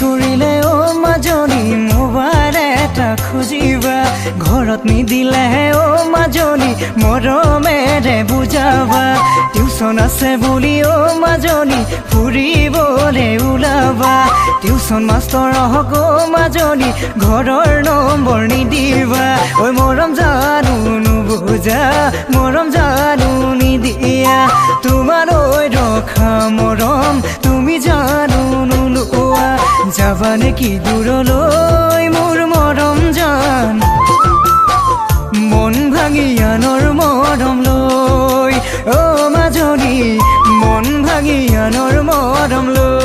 কৰিলে অ মাজনী মোবাইল এটা খুজিবা ঘৰত নিদিলে অ মাজনী মৰমেৰে বুজাবা টিউচন আছে বুলি অ মাজনী ফুৰিবলৈ ওলাবা টিউচন মাষ্টৰ হক অ মাজনী ঘৰৰ নম্বৰ নিদিবা ঐ মৰম জানো নুবুজা মৰম জানো নিদিয়া তোমালৈ ৰখা মৰম তুমি জানো নুলোৱা যাবা নেকি দূৰলৈ মোৰ মৰম জান মন ভাঙি আনৰ মৰম লৈ অ মাজনী মন ভাঙি আনৰ মৰম লৈ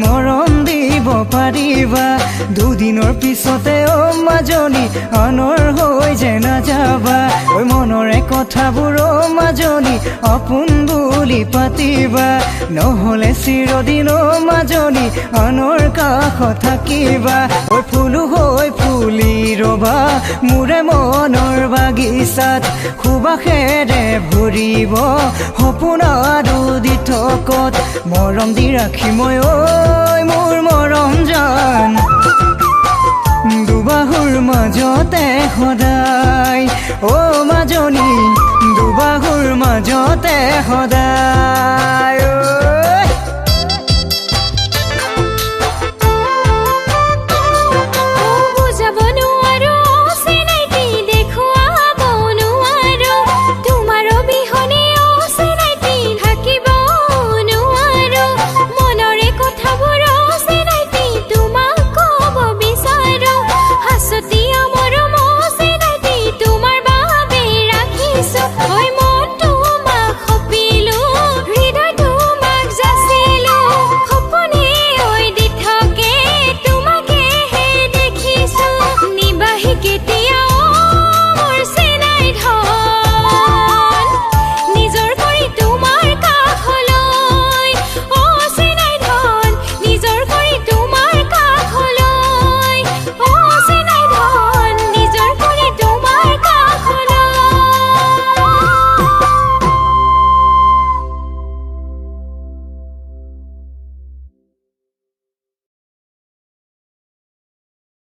মৰম দিব পাৰিবা দুদিনৰ পিছতে অ মাজনী আনৰ হৈ যে নাযাবা ঐ মনৰে কথাবোৰ অ মাজনী আপোন বুলি পাতিবা নহ'লে চিৰদিন অ মাজনী আনৰ কাষত থাকিবা ঐ ফুলো হৈ ফুলি ৰবা মোৰে মনৰ বাগিচাত সুবাসেৰে ভৰিব সপোন আৰু দি থকত মৰম দি ৰাখি মই ঐ মোৰ মৰম জান দুবাহুৰ মাজতে সদায় অ মাজনী দুবাহুৰ মাজতে সদায়